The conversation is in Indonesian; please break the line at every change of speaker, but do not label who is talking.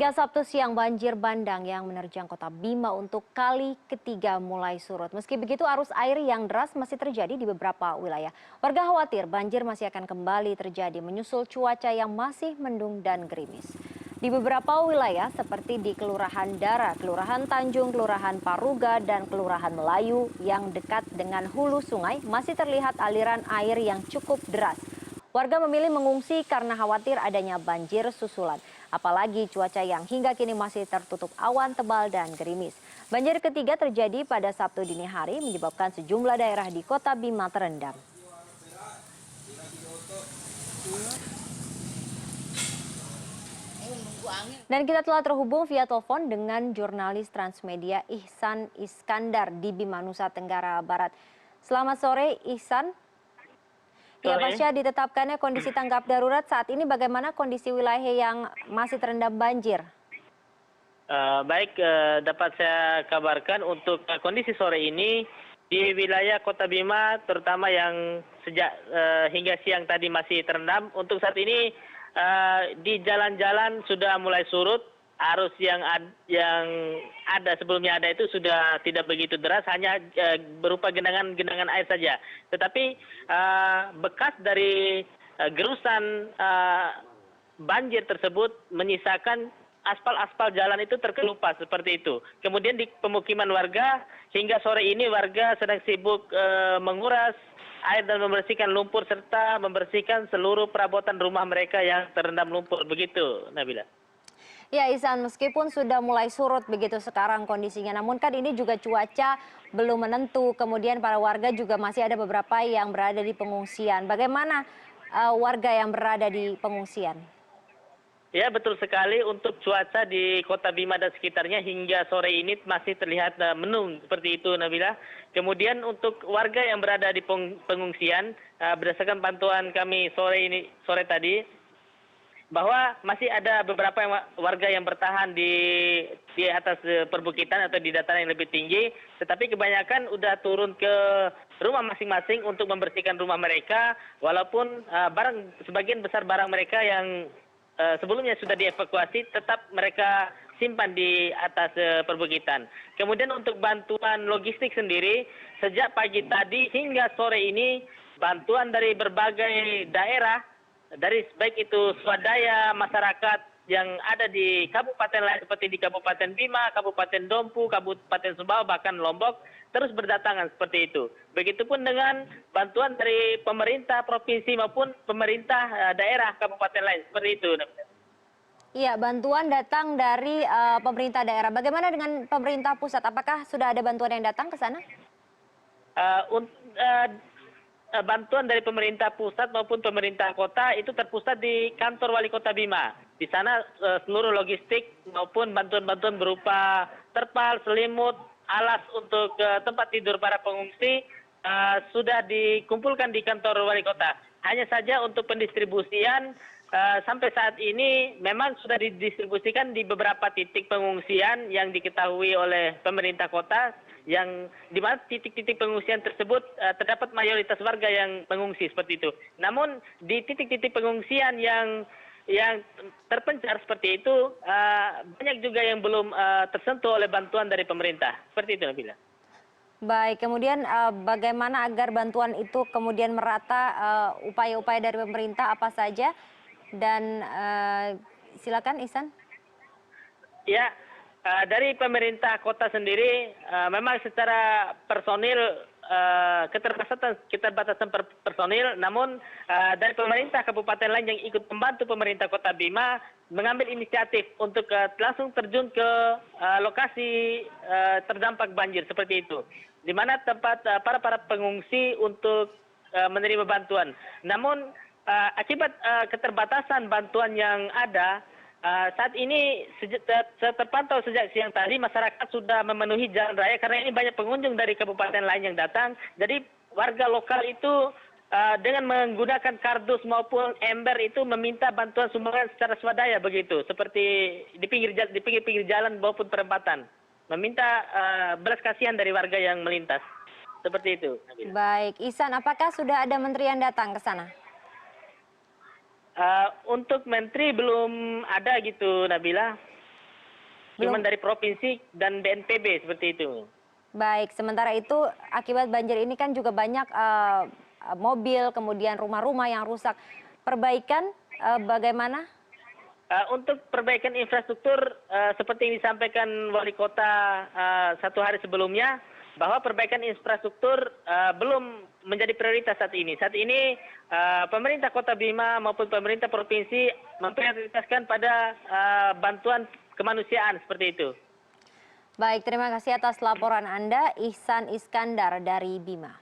Hingga Sabtu siang banjir bandang yang menerjang kota Bima untuk kali ketiga mulai surut. Meski begitu arus air yang deras masih terjadi di beberapa wilayah. Warga khawatir banjir masih akan kembali terjadi menyusul cuaca yang masih mendung dan gerimis. Di beberapa wilayah seperti di Kelurahan Dara, Kelurahan Tanjung, Kelurahan Paruga, dan Kelurahan Melayu yang dekat dengan hulu sungai masih terlihat aliran air yang cukup deras. Warga memilih mengungsi karena khawatir adanya banjir susulan. Apalagi cuaca yang hingga kini masih tertutup awan tebal dan gerimis. Banjir ketiga terjadi pada Sabtu dini hari menyebabkan sejumlah daerah di kota Bima terendam. Dan kita telah terhubung via telepon dengan jurnalis Transmedia Ihsan Iskandar di Bima, Nusa Tenggara Barat. Selamat sore Ihsan. Ya, pasca ditetapkannya kondisi tanggap darurat saat ini bagaimana kondisi wilayah yang masih terendam banjir?
Baik, dapat saya kabarkan untuk kondisi sore ini di wilayah Kota Bima, terutama yang sejak hingga siang tadi masih terendam. Untuk saat ini di jalan-jalan sudah mulai surut. Arus yang ada sebelumnya ada itu sudah tidak begitu deras, hanya berupa genangan-genangan air saja. Tetapi bekas dari gerusan banjir tersebut menyisakan aspal-aspal jalan itu terkelupas seperti itu. Kemudian di pemukiman warga hingga sore ini warga sedang sibuk menguras air dan membersihkan lumpur serta membersihkan seluruh perabotan rumah mereka yang terendam lumpur. Begitu, Nabila.
Ya Ihsan, meskipun sudah mulai surut begitu sekarang kondisinya, namun kan ini juga cuaca belum menentu. Kemudian para warga juga masih ada beberapa yang berada di pengungsian. Bagaimana warga yang berada di pengungsian?
Ya, betul sekali. Untuk cuaca di Kota Bima dan sekitarnya hingga sore ini masih terlihat mendung seperti itu, Nabila. Kemudian untuk warga yang berada di pengungsian, berdasarkan pantauan kami sore tadi, bahwa masih ada beberapa warga yang bertahan di atas perbukitan atau di dataran yang lebih tinggi, tetapi kebanyakan sudah turun ke rumah masing-masing untuk membersihkan rumah mereka, walaupun sebagian besar barang mereka yang sebelumnya sudah dievakuasi tetap mereka simpan di atas perbukitan. Kemudian untuk bantuan logistik sendiri, sejak pagi tadi hingga sore ini bantuan dari berbagai daerah, dari baik itu swadaya masyarakat yang ada di kabupaten lain seperti di Kabupaten Bima, Kabupaten Dompu, Kabupaten Sumbawa, bahkan Lombok, terus berdatangan seperti itu. Begitupun dengan bantuan dari pemerintah provinsi maupun pemerintah daerah kabupaten lain, seperti itu.
Iya, bantuan datang dari pemerintah daerah. Bagaimana dengan pemerintah pusat? Apakah sudah ada bantuan yang datang ke sana?
Bantuan dari pemerintah pusat maupun pemerintah kota itu terpusat di kantor wali kota Bima. Di sana seluruh logistik maupun bantuan-bantuan berupa terpal, selimut, alas untuk tempat tidur para pengungsi sudah dikumpulkan di kantor wali kota. Hanya saja untuk pendistribusian sampai saat ini memang sudah didistribusikan di beberapa titik pengungsian yang diketahui oleh pemerintah kota, yang di mana titik-titik pengungsian tersebut terdapat mayoritas warga yang mengungsi seperti itu. Namun di titik-titik pengungsian yang terpencar seperti itu banyak juga yang belum tersentuh oleh bantuan dari pemerintah. Seperti itu, Nabila.
Baik, kemudian bagaimana agar bantuan itu kemudian merata, upaya-upaya dari pemerintah apa saja? Dan silakan Ihsan.
Ya, dari pemerintah kota sendiri memang secara personil keterbatasan personil, namun dari pemerintah kabupaten lain yang ikut membantu pemerintah kota Bima mengambil inisiatif untuk langsung terjun ke lokasi terdampak banjir seperti itu, di mana tempat para pengungsi untuk menerima bantuan. Namun akibat keterbatasan bantuan yang ada, saat ini terpantau sejak siang tadi masyarakat sudah memenuhi jalan raya karena ini banyak pengunjung dari kabupaten lain yang datang. Jadi warga lokal itu dengan menggunakan kardus maupun ember itu meminta bantuan sumbangan secara swadaya begitu, seperti di pinggir jalan maupun perempatan, meminta belas kasihan dari warga yang melintas. Seperti itu.
Baik, Ihsan, apakah sudah ada menteri yang datang ke sana?
Untuk menteri belum ada gitu, Nabila. cuma
Belum.
dari provinsi dan BNPB seperti itu.
Baik, sementara itu akibat banjir ini kan juga banyak mobil, kemudian rumah-rumah yang rusak. Perbaikan bagaimana?
Untuk perbaikan infrastruktur seperti yang disampaikan wali kota 1 hari sebelumnya, bahwa perbaikan infrastruktur belum menjadi prioritas saat ini. Saat ini pemerintah Kota Bima maupun pemerintah provinsi memprioritaskan pada bantuan kemanusiaan seperti itu.
Baik, terima kasih atas laporan Anda, Ihsan Iskandar dari Bima.